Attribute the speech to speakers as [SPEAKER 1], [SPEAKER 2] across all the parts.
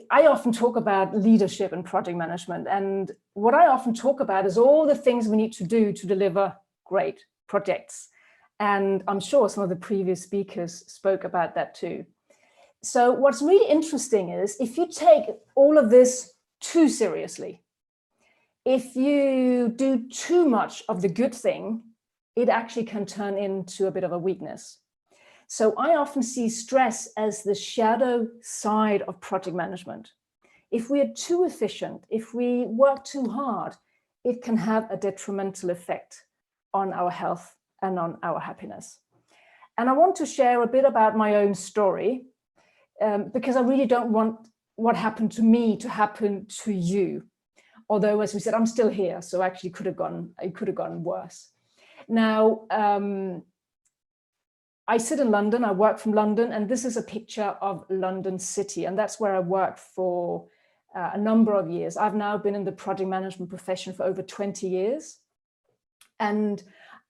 [SPEAKER 1] I often talk about leadership and project management, and what I often talk about is all the things we need to do to deliver great projects. And I'm sure some of the previous speakers spoke about that too. So what's really interesting is if you take all of this too seriously, if you do too much of the good thing, it actually can turn into a bit of a weakness. So I often see stress as the shadow side of project management. If we are too efficient, if we work too hard, it can have a detrimental effect on our health and on our happiness. And I want to share a bit about my own story, because I really don't want what happened to me to happen to you. Although, as we said, I'm still here, so actually it could have gone worse. Now, I sit in London, I work from London, and this is a picture of London City, and that's where I worked for a number of years. I've now been in the project management profession for over 20 years. And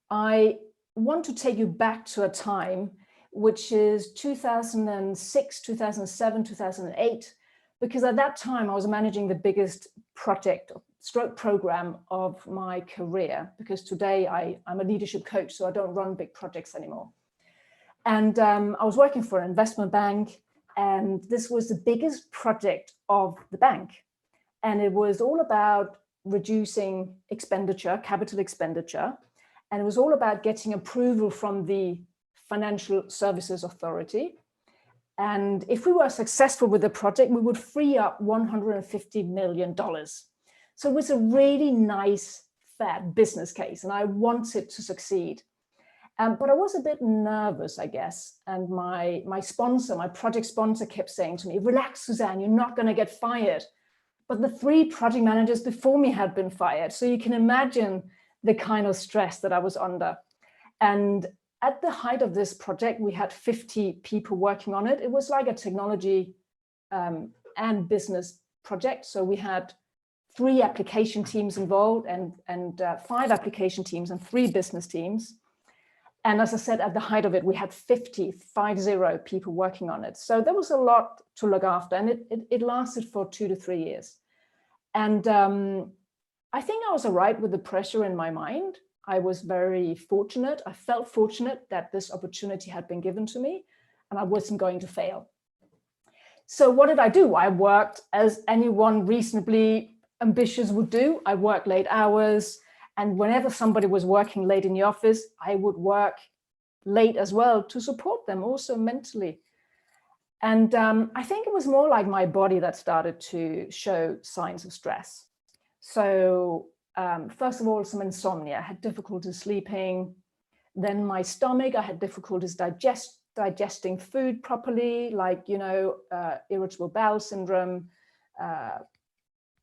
[SPEAKER 1] I want to take you back to a time which is 2006, 2007, 2008, because at that time I was managing the biggest project stroke program of my career, because today I'm a leadership coach, so I don't run big projects anymore. And I was working for an investment bank, and this was the biggest project of the bank. And it was all about reducing expenditure, capital expenditure. And it was all about getting approval from the Financial Services Authority. And if we were successful with the project, we would free up $150 million. So it was a really nice, fat business case, and I wanted to succeed. But I was a bit nervous, I guess. And my sponsor, my project sponsor, kept saying to me, "Relax, Susanne, you're not going to get fired." But the 3 project managers before me had been fired. So you can imagine the kind of stress that I was under. And at the height of this project, we had 50 people working on it. It was like a technology and business project. So we had 3 application teams involved and 5 application teams and 3 business teams. And as I said, at the height of it, we had 50 people working on it. So there was a lot to look after, and it lasted for 2 to 3 years. And I think I was all right with the pressure in my mind. I was very fortunate. I felt fortunate that this opportunity had been given to me, and I wasn't going to fail. So what did I do? I worked as anyone reasonably ambitious would do. I worked late hours. And whenever somebody was working late in the office, I would work late as well to support them also mentally. And I think it was more like my body that started to show signs of stress. So first of all, some insomnia. I had difficulty sleeping. Then my stomach, I had difficulties digesting food properly, like, irritable bowel syndrome.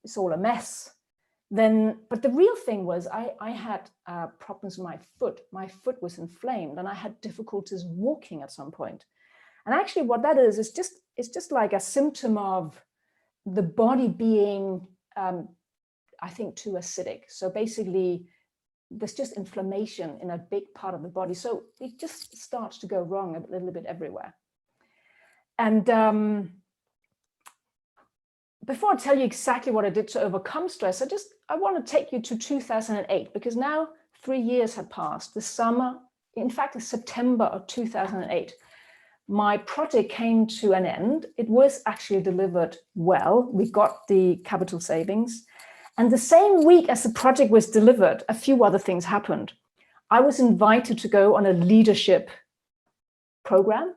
[SPEAKER 1] It's all a mess. But the real thing was I had problems with my foot. My foot was inflamed, and I had difficulties walking at some point. And actually what that is it's just like a symptom of the body being, I think, too acidic. So basically, there's just inflammation in a big part of the body. So it just starts to go wrong a little bit everywhere. And before I tell you exactly what I did to overcome stress, I want to take you to 2008, because now 3 years had passed. The summer, in fact, in September of 2008, my project came to an end. It was actually delivered well. We got the capital savings. And the same week as the project was delivered, a few other things happened. I was invited to go on a leadership program.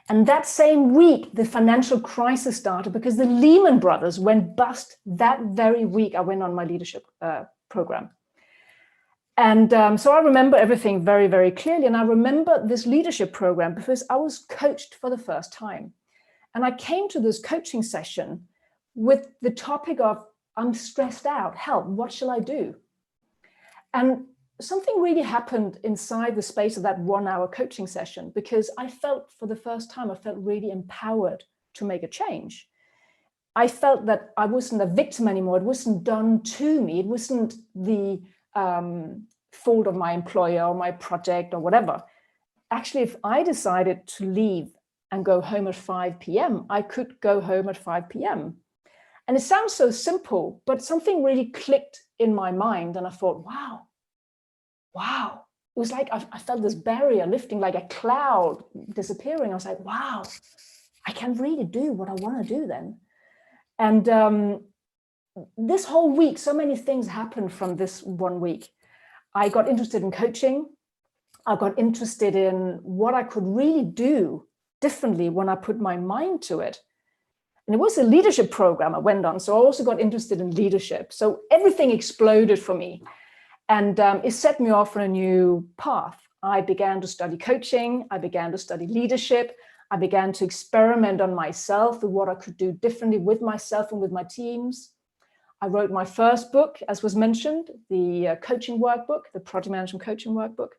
[SPEAKER 1] And that same week, the financial crisis started, because the Lehman Brothers went bust that very week I went on my leadership program. And so I remember everything very, very clearly. And I remember this leadership program because I was coached for the first time. And I came to this coaching session with the topic of, I'm stressed out, help, what shall I do? And something really happened inside the space of that 1-hour coaching session, because I felt for the first time, I felt really empowered to make a change. I felt that I wasn't a victim anymore. It wasn't done to me. It wasn't the fault of my employer or my project or whatever. Actually, if I decided to leave and go home at 5 p.m., I could go home at 5 p.m. And it sounds so simple, but something really clicked in my mind. And I thought, wow. It was like I felt this barrier lifting, like a cloud disappearing. I was like, wow, I can really do what I want to do then. And this whole week, so many things happened from this one week. I got interested in coaching. I got interested in what I could really do differently when I put my mind to it. And it was a leadership program I went on. So I also got interested in leadership. So everything exploded for me. And it set me off on a new path. I began to study coaching. I began to study leadership. I began to experiment on myself with what I could do differently with myself and with my teams. I wrote my first book, as was mentioned, the coaching workbook, the project management coaching workbook.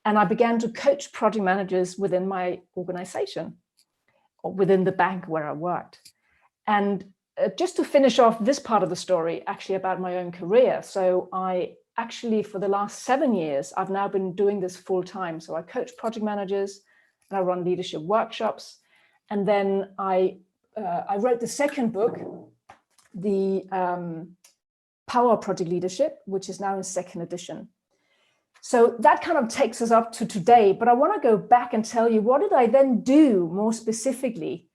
[SPEAKER 1] And I began to coach project managers within my organization or within the bank where I worked. And just to finish off this part of the story, actually about my own career. So I actually, for the last 7 years, I've now been doing this full time. So I coach project managers and I run leadership workshops. And then I wrote the second book, the Power of Project Leadership, which is now in second edition. So that kind of takes us up to today, but I want to go back and tell you, what did I then do more specifically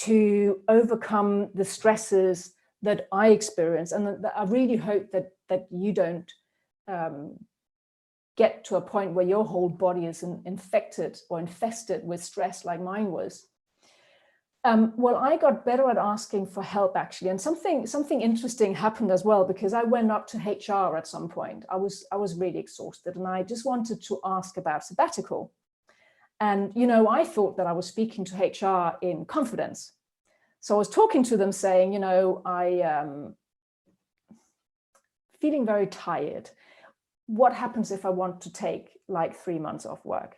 [SPEAKER 1] to overcome the stresses that I experience? And that I really hope that you don't get to a point where your whole body is infected or infested with stress like mine was. Well, I got better at asking for help, actually, and something interesting happened as well, because I went up to HR at some point. I was really exhausted, and I just wanted to ask about sabbatical. And I thought that I was speaking to HR in confidence, so I was talking to them, saying, I am feeling very tired. What happens if I want to take like 3 months off work?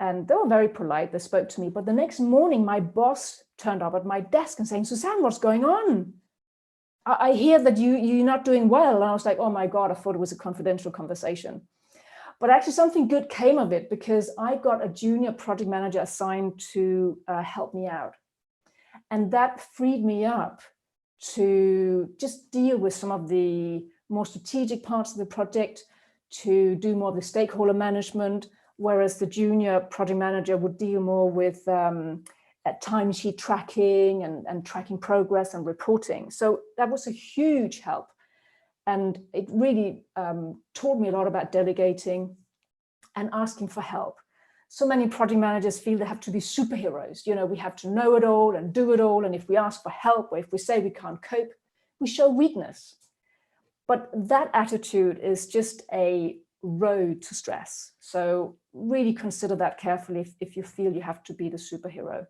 [SPEAKER 1] And they were very polite. They spoke to me. But the next morning, my boss turned up at my desk and saying, Susanne, what's going on? I hear that you're not doing well. And I was like, oh my God, I thought it was a confidential conversation. But actually something good came of it, because I got a junior project manager assigned to help me out. And that freed me up to just deal with some of the more strategic parts of the project, to do more of the stakeholder management, whereas the junior project manager would deal more with timesheet tracking and tracking progress and reporting. So that was a huge help. And it really taught me a lot about delegating and asking for help. So many project managers feel they have to be superheroes. We have to know it all and do it all. And if we ask for help, or if we say we can't cope, we show weakness. But that attitude is just a road to stress. So really consider that carefully if you feel you have to be the superhero.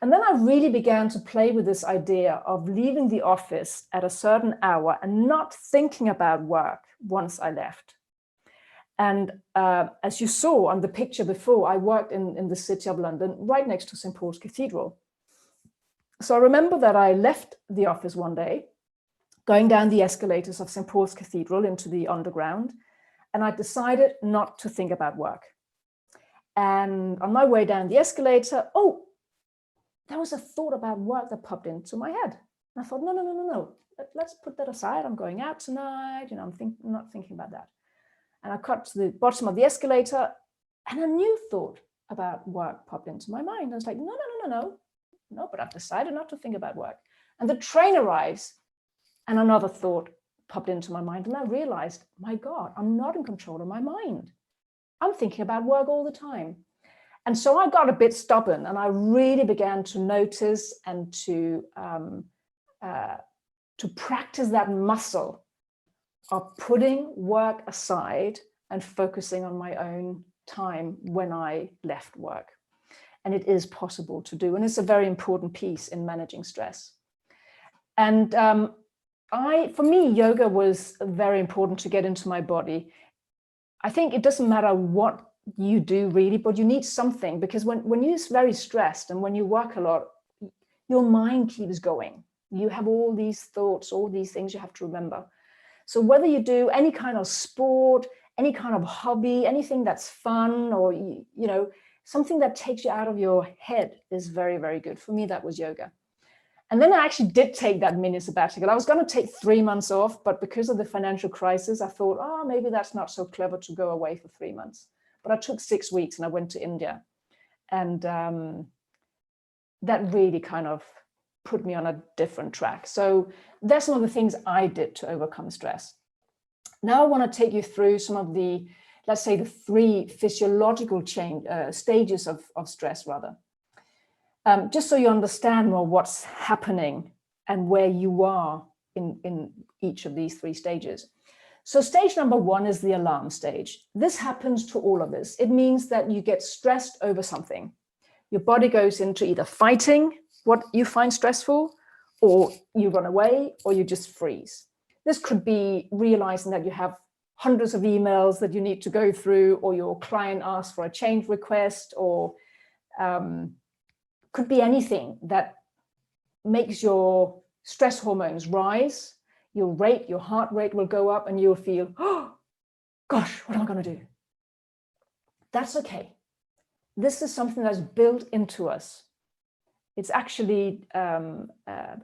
[SPEAKER 1] And then I really began to play with this idea of leaving the office at a certain hour and not thinking about work once I left. And as you saw on the picture before, I worked in the City of London, right next to St. Paul's Cathedral. So I remember that I left the office one day, going down the escalators of St. Paul's Cathedral into the underground, and I decided not to think about work. And on my way down the escalator, there was a thought about work that popped into my head. And I thought, no, let's put that aside. I'm going out tonight, I'm not thinking about that. And I got to the bottom of the escalator, and a new thought about work popped into my mind. I was like, no, but I've decided not to think about work. And the train arrives, and another thought popped into my mind, and I realized, my God, I'm not in control of my mind. I'm thinking about work all the time. And so I got a bit stubborn, and I really began to notice and to practice that muscle of putting work aside and focusing on my own time when I left work. And it is possible to do, and it's a very important piece in managing stress. And for me, yoga was very important to get into my body. I think it doesn't matter what you do really, but you need something, because when you're very stressed and when you work a lot, your mind keeps going. You have all these thoughts, all these things you have to remember. So whether you do any kind of sport, any kind of hobby, anything that's fun, or something that takes you out of your head is very, very good. For me, that was yoga. And then I actually did take that mini sabbatical. I was going to take 3 months off, but because of the financial crisis, I thought, oh, maybe that's not so clever to go away for 3 months. But I took 6 weeks and I went to India. And that really kind of put me on a different track. So that's some of the things I did to overcome stress. Now I want to take you through some of the, let's say, the 3 physiological stages of stress, rather. Just so you understand more what's happening and where you are in each of these 3 stages. So stage number 1 is the alarm stage. This happens to all of us. It means that you get stressed over something. Your body goes into either fighting what you find stressful, or you run away, or you just freeze. This could be realizing that you have hundreds of emails that you need to go through, or your client asks for a change request, or could be anything that makes your stress hormones rise. Your heart rate will go up, and you'll feel, oh, gosh, what am I going to do? That's okay. This is something that's built into us. It's actually a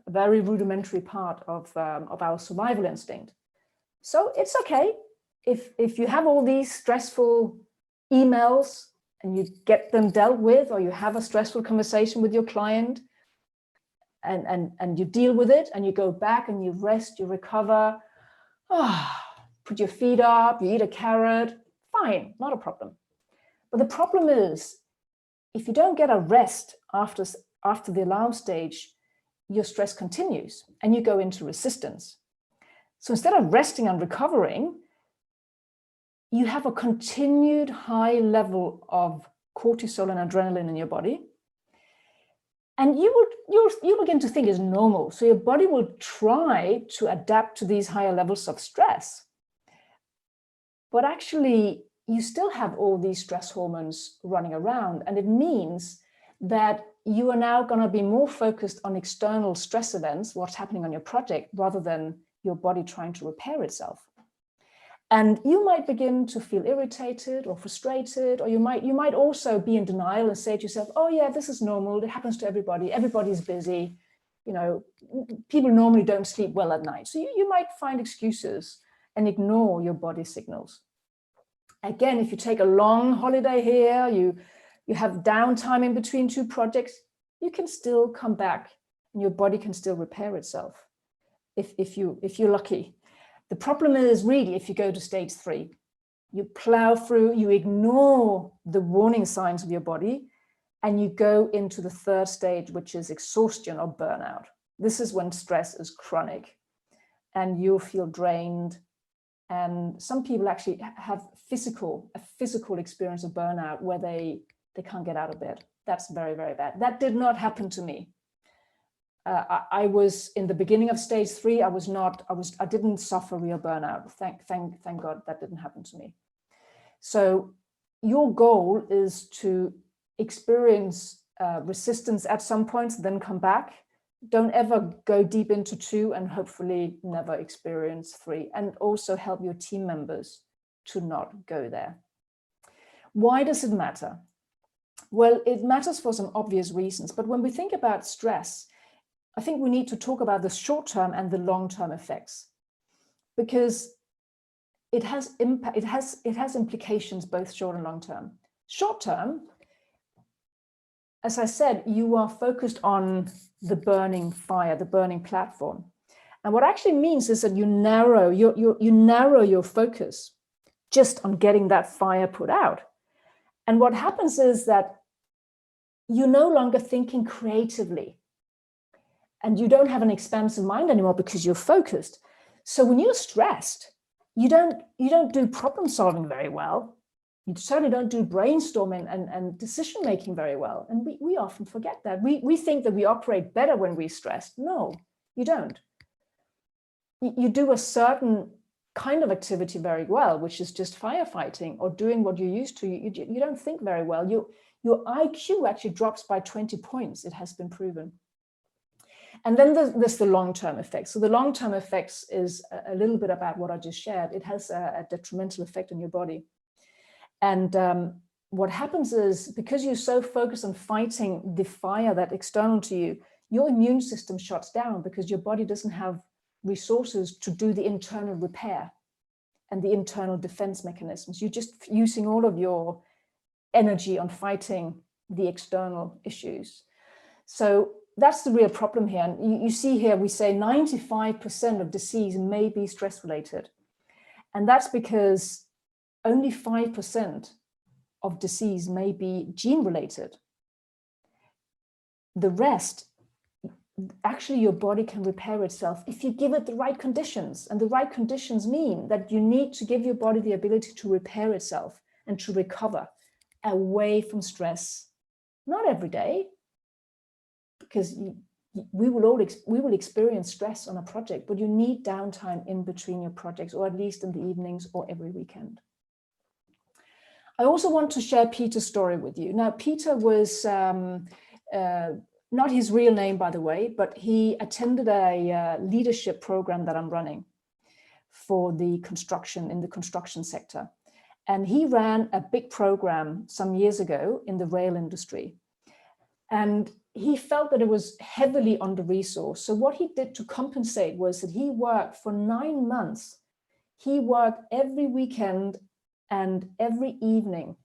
[SPEAKER 1] very rudimentary part of our survival instinct. So it's okay if you have all these stressful emails and you get them dealt with, or you have a stressful conversation with your client and you deal with it, and you go back and you rest, you recover, put your feet up, you eat a carrot, fine, not a problem. But the problem is, if you don't get a rest after the alarm stage, your stress continues and you go into resistance. So instead of resting and recovering, you have a continued high level of cortisol and adrenaline in your body. And you'll begin to think it's normal. So your body will try to adapt to these higher levels of stress. But actually, you still have all these stress hormones running around. And it means that you are now going to be more focused on external stress events, what's happening on your project, rather than your body trying to repair itself. And you might begin to feel irritated or frustrated, or you might also be in denial and say to yourself, oh yeah, this is normal. It happens to everybody. Everybody's busy. You know, people normally don't sleep well at night. So you might find excuses and ignore your body signals. Again, if you take a long holiday here, you have downtime in between 2 projects, you can still come back and your body can still repair itself if you're lucky. The problem is really if you go to stage 3, you plow through, you ignore the warning signs of your body, and you go into the 3rd stage, which is exhaustion or burnout. This is when stress is chronic and you'll feel drained. And some people actually have a physical experience of burnout where they can't get out of bed. That's very, very bad. That did not happen to me. I was in the beginning of stage 3. I didn't suffer real burnout. Thank God that didn't happen to me. So your goal is to experience resistance at some point, then come back. Don't ever go deep into 2, and hopefully never experience 3. And also help your team members to not go there. Why does it matter? Well, it matters for some obvious reasons. But when we think about stress, I think we need to talk about the short-term and the long-term effects, because it has impact. It has implications both short and long-term. Short-term, as I said, you are focused on the burning fire, the burning platform, and what actually means is that you narrow your focus just on getting that fire put out. And what happens is that you're no longer thinking creatively. And you don't have an expansive mind anymore because you're focused. So when you're stressed, you don't do problem solving very well. You certainly don't do brainstorming and decision making very well. And we often forget that. We think that we operate better when we're stressed. No, you don't. You do a certain kind of activity very well, which is just firefighting or doing what you're used to. You don't think very well. Your IQ actually drops by 20 points. It has been proven. And then there's the long-term effects. So the long-term effects is a little bit about what I just shared. It has a detrimental effect on your body. And what happens is, because you're so focused on fighting the fire that's external to you, your immune system shuts down because your body doesn't have resources to do the internal repair and the internal defense mechanisms. You're just using all of your energy on fighting the external issues. So that's the real problem here. And you see here, we say 95% of disease may be stress related. And that's because only 5% of disease may be gene related. The rest, actually your body can repair itself if you give it the right conditions. And the right conditions mean that you need to give your body the ability to repair itself and to recover away from stress. Not every day, because we will experience stress on a project, but you need downtime in between your projects, or at least in the evenings or every weekend. I also want to share Peter's story with you. Now, Peter was not his real name, by the way, but he attended a leadership program that I'm running for the construction sector. And he ran a big program some years ago in the rail industry. And he felt that it was heavily under-resourced. So what he did to compensate was that he worked for 9 months. He worked every weekend and every evening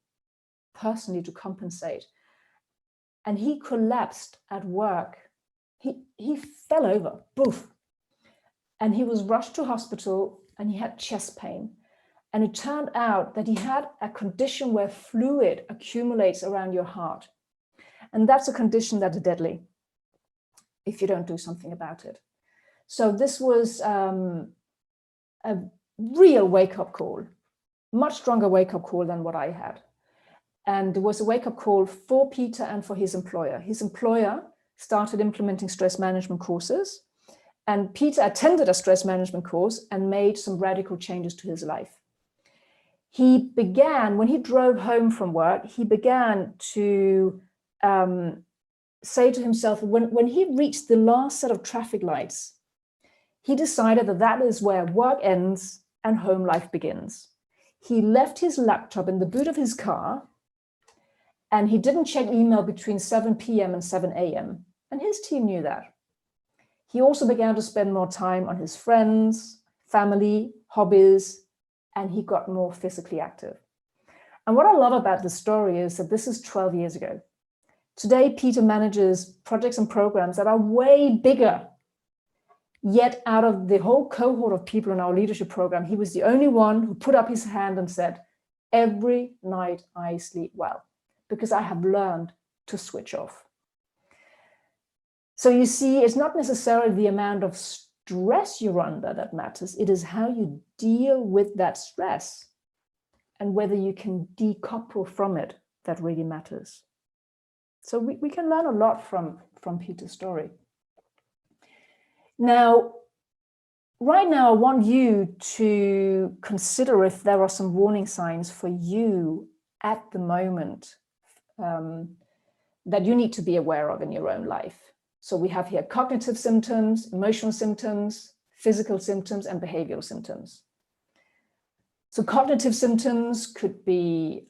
[SPEAKER 1] personally to compensate. And he collapsed at work. He fell over, poof. And he was rushed to hospital and he had chest pain. And it turned out that he had a condition where fluid accumulates around your heart. And that's a condition that is deadly if you don't do something about it. So this was a real wake-up call, much stronger wake-up call than what I had. And it was a wake-up call for Peter and for his employer. His employer started implementing stress management courses, and Peter attended a stress management course and made some radical changes to his life. He began, when he drove home from work, he began to say to himself, when he reached the last set of traffic lights, he decided that that is where work ends and home life begins. He left his laptop in the boot of his car, and he didn't check email between 7 p.m. and 7 a.m. And his team knew that. He also began to spend more time on his friends, family, hobbies, and he got more physically active. And what I love about this story is that this is 12 years ago. Today, Peter manages projects and programs that are way bigger. Yet out of the whole cohort of people in our leadership program, he was the only one who put up his hand and said, every night I sleep well, because I have learned to switch off. So you see, it's not necessarily the amount of stress you're under that matters. It is how you deal with that stress and whether you can decouple from it that really matters. So we can learn a lot from Peter's story. Now, right now, I want you to consider if there are some warning signs for you at the moment that you need to be aware of in your own life. So we have here cognitive symptoms, emotional symptoms, physical symptoms, and behavioral symptoms. So cognitive symptoms could be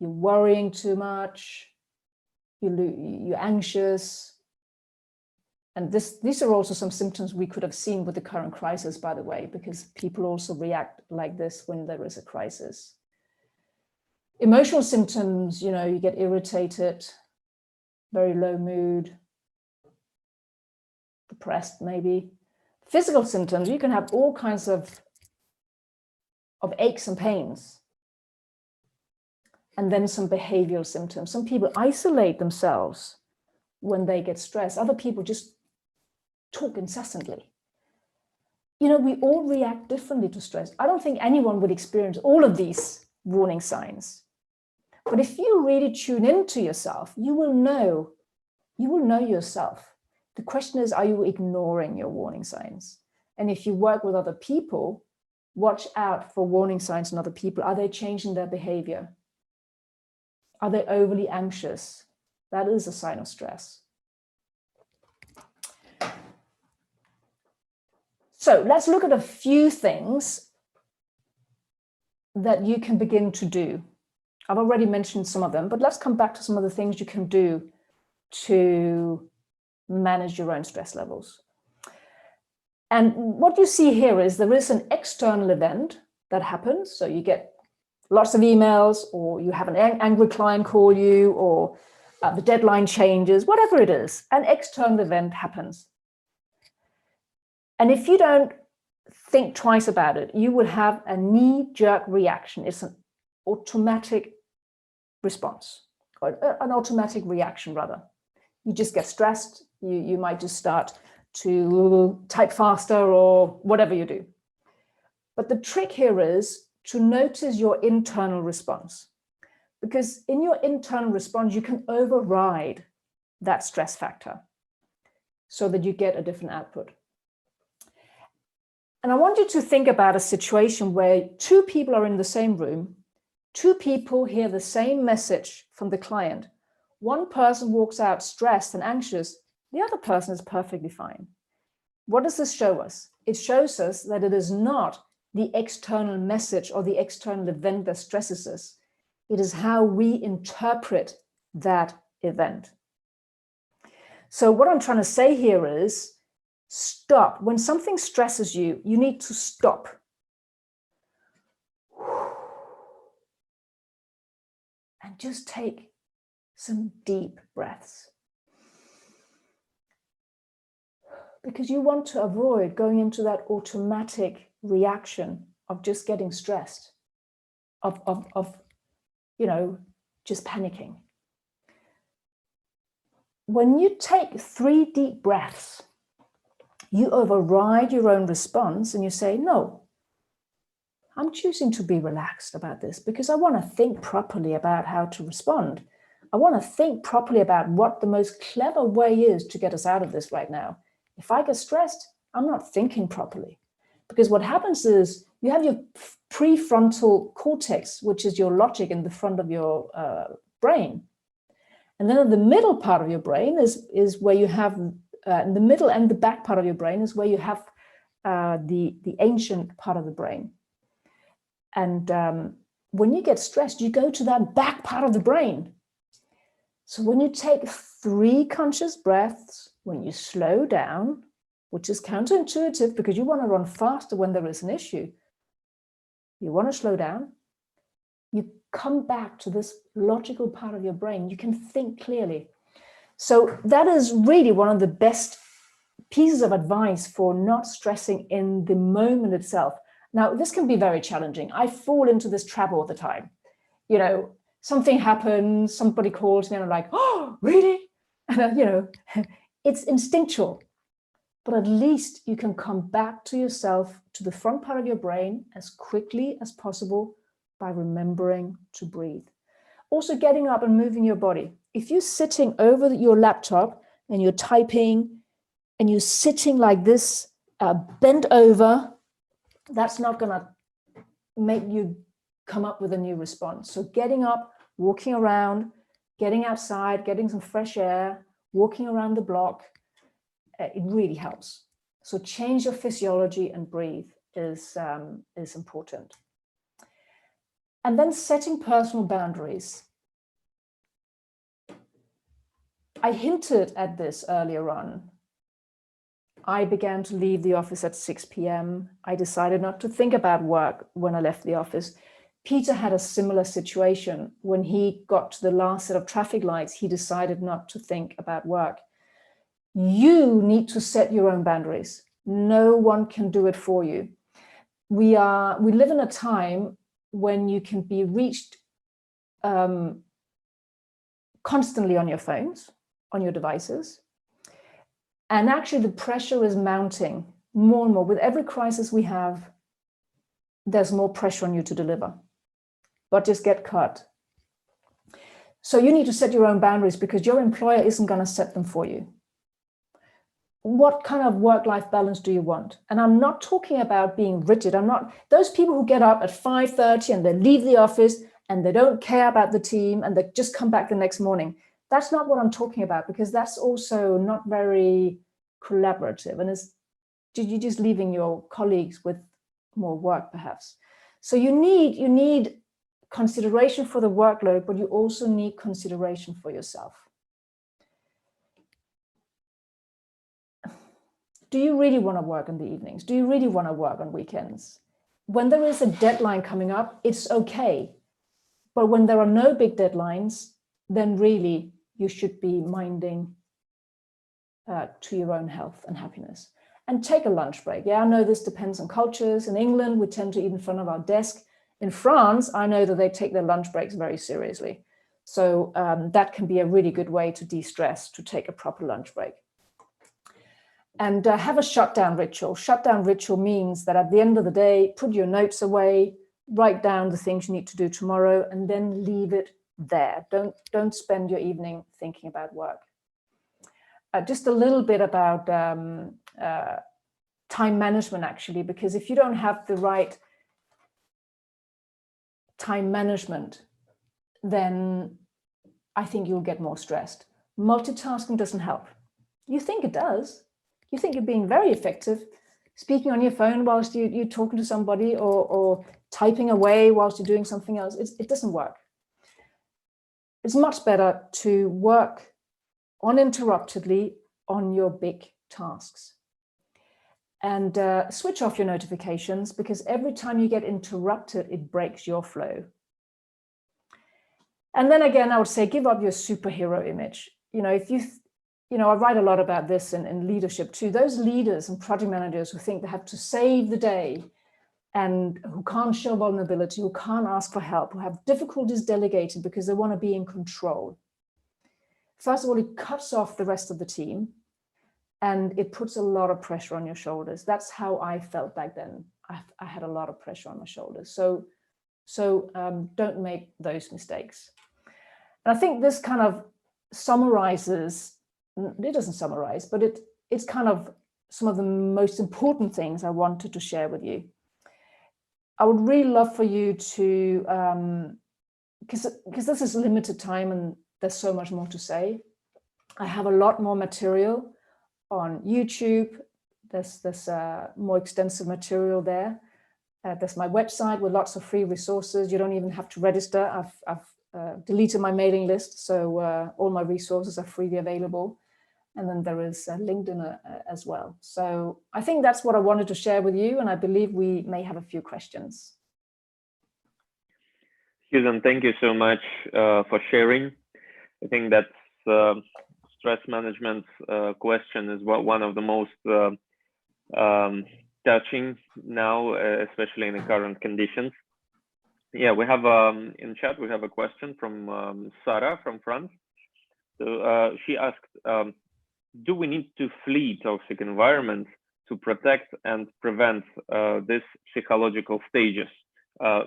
[SPEAKER 1] you're worrying too much, you're anxious. And these are also some symptoms we could have seen with the current crisis, by the way, because people also react like this when there is a crisis. Emotional symptoms, you get irritated, very low mood, depressed maybe. Physical symptoms, you can have all kinds of aches and pains. And then some behavioral symptoms. Some people isolate themselves when they get stressed. Other people just talk incessantly. We all react differently to stress. I don't think anyone would experience all of these warning signs. But if you really tune into yourself, you will know yourself. The question is, are you ignoring your warning signs? And if you work with other people, watch out for warning signs in other people. Are they changing their behavior? Are they overly anxious? That is a sign of stress. So let's look at a few things that you can begin to do. I've already mentioned some of them, but let's come back to some of the things you can do to manage your own stress levels. And what you see here is there is an external event that happens. So you get lots of emails, or you have an angry client call you, or the deadline changes, whatever it is, an external event happens. And if you don't think twice about it, you will have a knee-jerk reaction. It's an automatic response, or an automatic reaction rather. You just get stressed. You might just start to type faster or whatever you do. But the trick here is to notice your internal response, because in your internal response, you can override that stress factor so that you get a different output. And I want you to think about a situation where two people are in the same room, two people hear the same message from the client. One person walks out stressed and anxious, the other person is perfectly fine. What does this show us? It shows us that it is not the external message or the external event that stresses us. It is how we interpret that event. So what I'm trying to say here is, stop. When something stresses you, you need to stop. And just take some deep breaths. Because you want to avoid going into that automatic reaction of just getting stressed, of just panicking. When you take 3 deep breaths, you override your own response and you say, no, I'm choosing to be relaxed about this because I want to think properly about how to respond. I want to think properly about what the most clever way is to get us out of this right now. If I get stressed, I'm not thinking properly. Because what happens is you have your prefrontal cortex, which is your logic in the front of your brain. And then in the middle part of your brain is where you have, in the middle and the back part of your brain is where you have the ancient part of the brain. And when you get stressed, you go to that back part of the brain. So when you take 3 conscious breaths, when you slow down, which is counterintuitive because you want to run faster when there is an issue, you want to slow down, you come back to this logical part of your brain, you can think clearly. So that is really one of the best pieces of advice for not stressing in the moment itself. Now, this can be very challenging. I fall into this trap all the time. You know, something happens, somebody calls me and I'm like, oh, really? And, it's instinctual. But at least you can come back to yourself, to the front part of your brain as quickly as possible by remembering to breathe. Also getting up and moving your body. If you're sitting over your laptop and you're typing and you're sitting like this, bent over, that's not going to make you come up with a new response. So getting up, walking around, getting outside, getting some fresh air, walking around the block, it really helps. So change your physiology and breathe is important. And then setting personal boundaries. I hinted at this earlier on. I began to leave the office at 6 p.m. I decided not to think about work when I left the office. Peter had a similar situation. When he got to the last set of traffic lights, he decided not to think about work. You need to set your own boundaries. No one can do it for you. We live in a time when you can be reached constantly on your phones, on your devices. And actually the pressure is mounting more and more. With every crisis we have, there's more pressure on you to deliver. Budgets get cut. So you need to set your own boundaries because your employer isn't going to set them for you. What kind of work-life balance do you want? And I'm not talking about being rigid. Those people who get up at 5:30 and they leave the office and they don't care about the team and they just come back the next morning. That's not what I'm talking about, because that's also not very collaborative. And you're just leaving your colleagues with more work perhaps. So you need consideration for the workload, but you also need consideration for yourself. Do you really want to work in the evenings? Do you really want to work on weekends? When there is a deadline coming up, it's okay. But when there are no big deadlines, then really you should be minding to your own health and happiness. And take a lunch break. Yeah, I know this depends on cultures. In England, we tend to eat in front of our desk. In France, I know that they take their lunch breaks very seriously. So that can be a really good way to de-stress, to take a proper lunch break. And have a shutdown ritual. Shutdown ritual means that at the end of the day, put your notes away, write down the things you need to do tomorrow, and then leave it there. Don't spend your evening thinking about work. Just a little bit about time management, actually, because if you don't have the right time management, then I think you'll get more stressed. Multitasking doesn't help. You think it does. You think you're being very effective, speaking on your phone whilst you're talking to somebody, or typing away whilst you're doing something else. It doesn't work. It's much better to work uninterruptedly on your big tasks. And switch off your notifications, because every time you get interrupted, it breaks your flow. And then again, I would say, give up your superhero image. I write a lot about this in leadership too. Those leaders and project managers who think they have to save the day and who can't show vulnerability, who can't ask for help, who have difficulties delegating because they want to be in control. First of all, it cuts off the rest of the team and it puts a lot of pressure on your shoulders. That's how I felt back then. I had a lot of pressure on my shoulders. So don't make those mistakes. And I think this kind of summarizes, it doesn't summarize, but it's kind of some of the most important things I wanted to share with you. I would really love for you to, because this is limited time and there's so much more to say. I have a lot more material on YouTube. There's more extensive material there. There's my website with lots of free resources. You don't even have to register. I've deleted my mailing list, so all my resources are freely available. And then there is LinkedIn as well. So I think that's what I wanted to share with you, and I believe we may have a few questions.
[SPEAKER 2] Susan, thank you so much for sharing. I think that stress management question is one of the most touching now, especially in the current conditions. Yeah, we have in chat, we have a question from Sarah from France. So she asked, do we need to flee toxic environments to protect and prevent these psychological stages?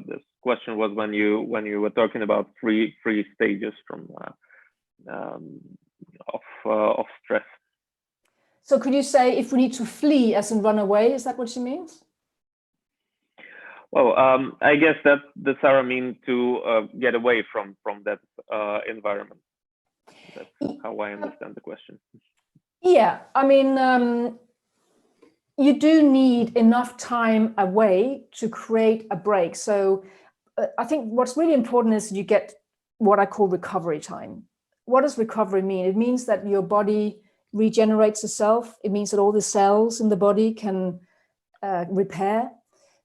[SPEAKER 2] This question was when you were talking about three stages from of stress.
[SPEAKER 1] So could you say if we need to flee as in run away? Is that what she means?
[SPEAKER 2] Well, I guess that the Sarah means to get away from that environment. That's how I understand the question.
[SPEAKER 1] Yeah, I mean, you do need enough time away to create a break. So I think what's really important is you get what I call recovery time. What does recovery mean? It means that your body regenerates itself. It means that all the cells in the body can repair.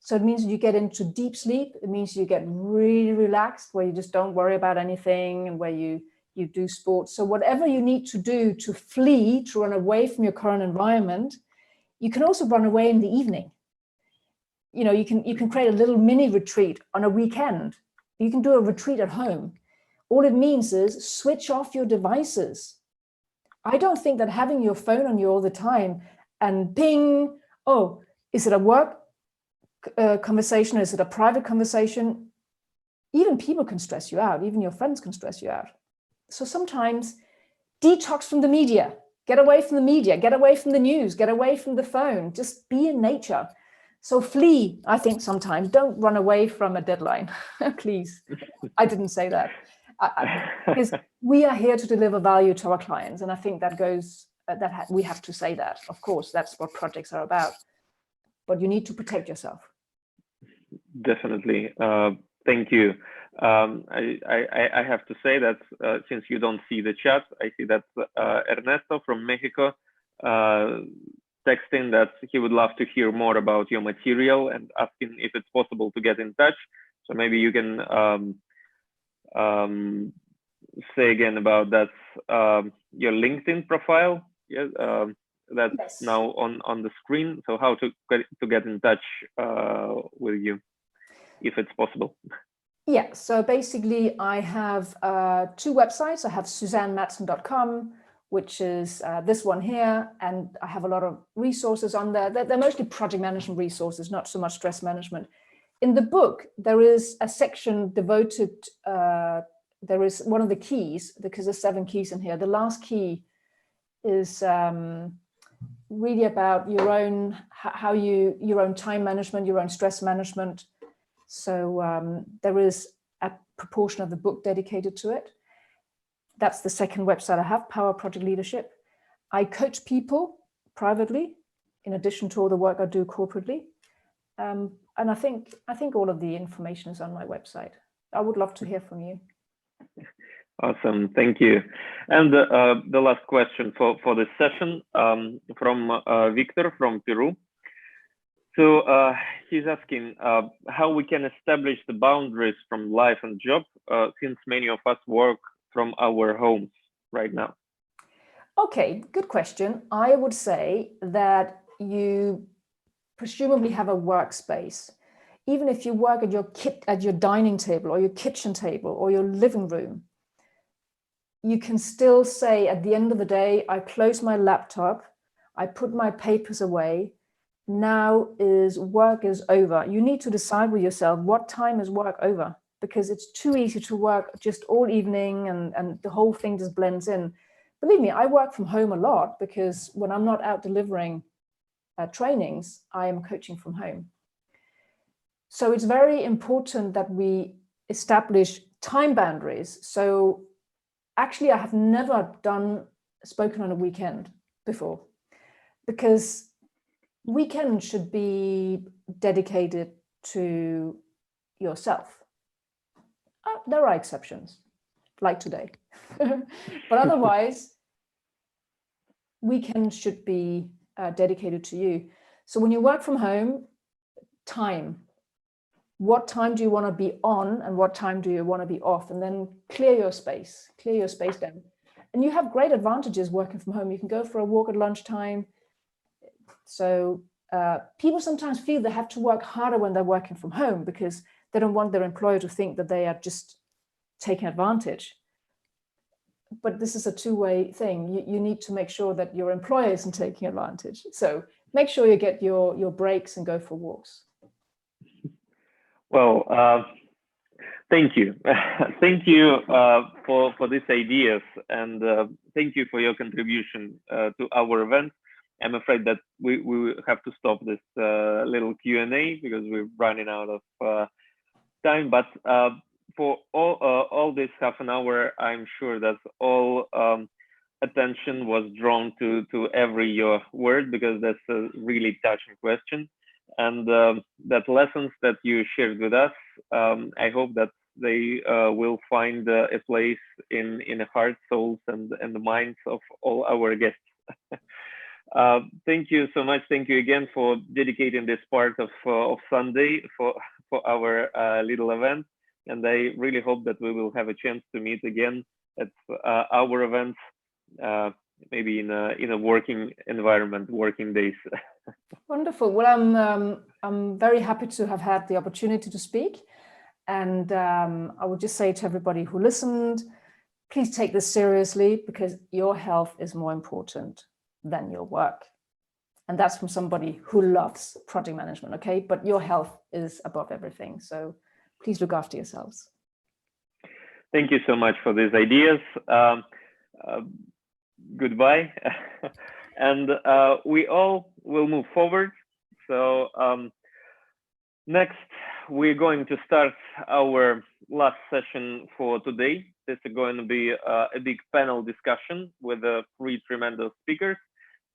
[SPEAKER 1] So it means you get into deep sleep. It means you get really relaxed, where you just don't worry about anything, and where you do sports. So whatever you need to do to flee, to run away from your current environment, you can also run away in the evening. You can create a little mini retreat on a weekend. You can do a retreat at home. All it means is switch off your devices. I don't think that having your phone on you all the time and ping, oh, is it a work conversation? Is it a private conversation? Even people can stress you out. Even your friends can stress you out. So sometimes detox from the media, get away from the media, get away from the news, get away from the phone, just be in nature. So flee, I think sometimes, don't run away from a deadline, please. I didn't say that. Because we are here to deliver value to our clients. And I think that goes, we have to say that. Of course, that's what projects are about. But you need to protect yourself.
[SPEAKER 2] Definitely. Thank you. I have to say that since you don't see the chat, I see that Ernesto from Mexico texting that he would love to hear more about your material and asking if it's possible to get in touch. So maybe you can say again about that, your LinkedIn profile. Yeah, that's
[SPEAKER 1] Yes.
[SPEAKER 2] now on the screen. So how to get in touch with you, if it's possible.
[SPEAKER 1] Yeah, so basically I have two websites. I have SusanneMadsen.com, which is this one here, and I have a lot of resources on there. They're mostly project management resources, not so much stress management. In the book, there is a section devoted, there is one of the keys, because there's 7 keys in here. The last key is really about your own, your own time management, your own stress management. So there is a proportion of the book dedicated to it. That's the second website I have, Power Project Leadership. I coach people privately, in addition to all the work I do corporately. And I think all of the information is on my website. I would love to hear from you.
[SPEAKER 2] Awesome, thank you. And the last question for this session from Victor from Peru. So he's asking how we can establish the boundaries from life and job, since many of us work from our homes right now.
[SPEAKER 1] Okay, good question. I would say that you presumably have a workspace. Even if you work at your dining table or your kitchen table or your living room, you can still say at the end of the day, I close my laptop, I put my papers away, now work is over. You need to decide with yourself what time is work over, because it's too easy to work just all evening and the whole thing just blends in. Believe me, I work from home a lot because when I'm not out delivering trainings, I am coaching from home. So it's very important that we establish time boundaries. So actually, I have never spoken on a weekend before, because weekend should be dedicated to yourself. There are exceptions, like today, but otherwise, weekend should be dedicated to you. So when you work from home, time. What time do you want to be on and what time do you want to be off? And then clear your space down. And you have great advantages working from home. You can go for a walk at lunchtime. So people sometimes feel they have to work harder when they're working from home because they don't want their employer to think that they are just taking advantage. But this is a two-way thing. You need to make sure that your employer isn't taking advantage. So make sure you get your breaks and go for walks.
[SPEAKER 2] Well, thank you. Thank you for these ideas, and thank you for your contribution to our event. I'm afraid that we have to stop this little Q&A because we're running out of time. But for all this half an hour, I'm sure that all attention was drawn to every your word, because that's a really touching question. And that lessons that you shared with us, I hope that they will find a place in the hearts, souls, and the minds of all our guests. Thank you so much. Thank you again for dedicating this part of Sunday for our little event. And I really hope that we will have a chance to meet again at our events, maybe in a working environment, working days.
[SPEAKER 1] Wonderful. Well, I'm very happy to have had the opportunity to speak. And I would just say to everybody who listened, please take this seriously, because your health is more important than your work. And that's from somebody who loves project management, okay? But your health is above everything. So please look after yourselves.
[SPEAKER 2] Thank you so much for these ideas. Goodbye. And we all will move forward. So next, we're going to start our last session for today. This is going to be a big panel discussion with 3 tremendous speakers.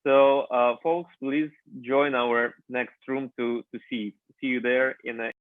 [SPEAKER 2] So folks, please join our next room to see you there in a